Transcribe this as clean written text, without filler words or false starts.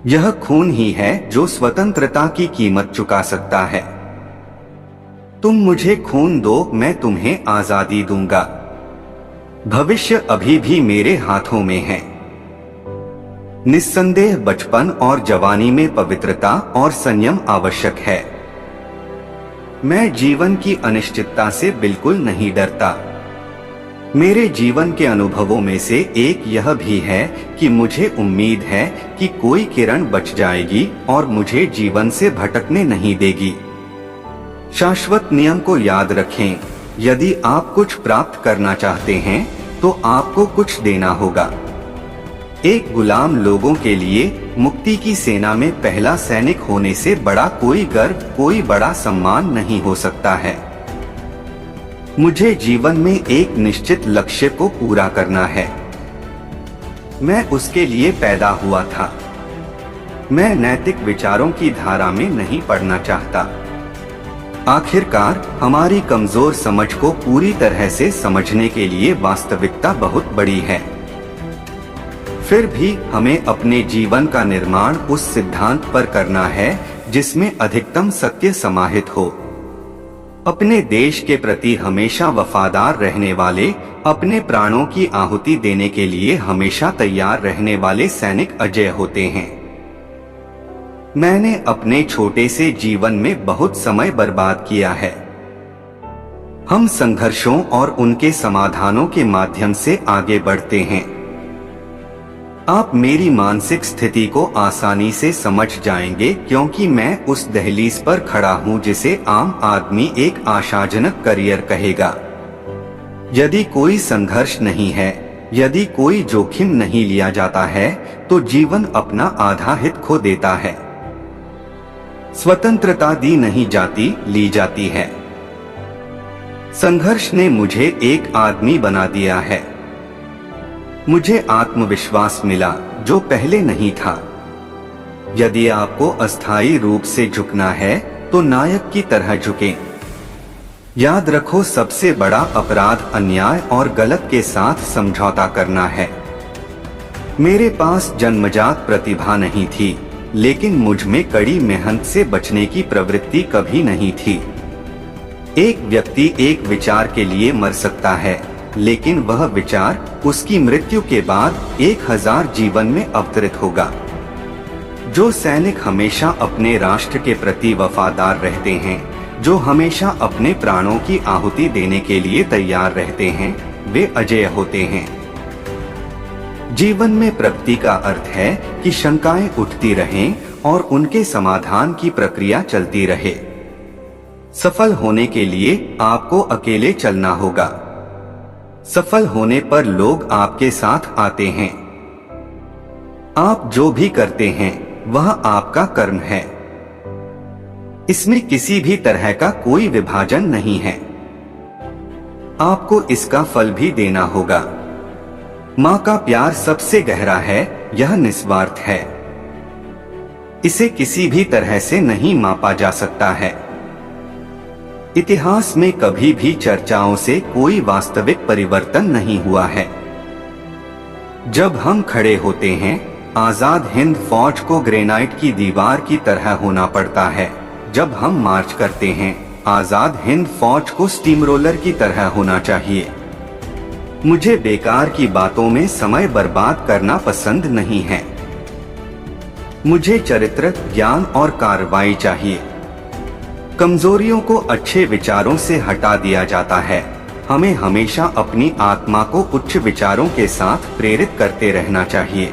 यह खून ही है जो स्वतंत्रता की कीमत चुका सकता है। तुम मुझे खून दो, मैं तुम्हें आजादी दूंगा। भविष्य अभी भी मेरे हाथों में है। निस्संदेह बचपन और जवानी में पवित्रता और संयम आवश्यक है। मैं जीवन की अनिश्चितता से बिल्कुल नहीं डरता। मेरे जीवन के अनुभवों में से एक यह भी है कि मुझे उम्मीद है कि कोई किरण बच जाएगी और मुझे जीवन से भटकने नहीं देगी। शाश्वत नियम को याद रखें, यदि आप कुछ प्राप्त करना चाहते हैं तो आपको कुछ देना होगा। एक गुलाम लोगों के लिए मुक्ति की सेना में पहला सैनिक होने से बड़ा कोई गर्व, कोई बड़ा सम्मान नहीं हो सकता है। मुझे जीवन में एक निश्चित लक्ष्य को पूरा करना है। मैं उसके लिए पैदा हुआ था। मैं नैतिक विचारों की धारा में नहीं पड़ना चाहता। आखिरकार हमारी कमजोर समझ को पूरी तरह से समझने के लिए वास्तविकता बहुत बड़ी है। फिर भी हमें अपने जीवन का निर्माण उस सिद्धांत पर करना है जिसमें अधिकतम सत्य समाहित हो। अपने देश के प्रति हमेशा वफादार रहने वाले, अपने प्राणों की आहुति देने के लिए हमेशा तैयार रहने वाले सैनिक अजेय होते हैं। मैंने अपने छोटे से जीवन में बहुत समय बर्बाद किया है। हम संघर्षों और उनके समाधानों के माध्यम से आगे बढ़ते हैं। आप मेरी मानसिक स्थिति को आसानी से समझ जाएंगे क्योंकि मैं उस दहलीज पर खड़ा हूं जिसे आम आदमी एक आशाजनक करियर कहेगा। यदि कोई संघर्ष नहीं है, यदि कोई जोखिम नहीं लिया जाता है, तो जीवन अपना आधा हित खो देता है। स्वतंत्रता दी नहीं जाती, ली जाती है। संघर्ष ने मुझे एक आदमी बना दिया है। मुझे आत्मविश्वास मिला जो पहले नहीं था। यदि आपको अस्थायी रूप से झुकना है तो नायक की तरह झुकें। याद रखो, सबसे बड़ा अपराध अन्याय और गलत के साथ समझौता करना है। मेरे पास जन्मजात प्रतिभा नहीं थी, लेकिन मुझ में कड़ी मेहनत से बचने की प्रवृत्ति कभी नहीं थी। एक व्यक्ति एक विचार के लिए मर सकता है, लेकिन वह विचार उसकी मृत्यु के बाद 1000 जीवन में अवतरित होगा। जो सैनिक हमेशा अपने राष्ट्र के प्रति वफादार रहते हैं, जो हमेशा अपने प्राणों की आहुति देने के लिए तैयार रहते हैं, वे अजेय होते हैं। जीवन में प्रगति का अर्थ है कि शंकाएं उठती रहें और उनके समाधान की प्रक्रिया चलती रहे। सफल होने के लिए आपको अकेले चलना होगा। सफल होने पर लोग आपके साथ आते हैं। आप जो भी करते हैं वह आपका कर्म है। इसमें किसी भी तरह का कोई विभाजन नहीं है। आपको इसका फल भी देना होगा। माँ का प्यार सबसे गहरा है, यह निस्वार्थ है। इसे किसी भी तरह से नहीं मापा जा सकता है। इतिहास में कभी भी चर्चाओं से कोई वास्तविक परिवर्तन नहीं हुआ है। जब हम खड़े होते हैं, आजाद हिंद फौज को ग्रेनाइट की दीवार की तरह होना पड़ता है। जब हम मार्च करते हैं, आजाद हिंद फौज को स्टीमरोलर की तरह होना चाहिए। मुझे बेकार की बातों में समय बर्बाद करना पसंद नहीं है। मुझे चरित्र, ज्ञान और कार्रवाई चाहिए। कमजोरियों को अच्छे विचारों से हटा दिया जाता है। हमें हमेशा अपनी आत्मा को उच्च विचारों के साथ प्रेरित करते रहना चाहिए।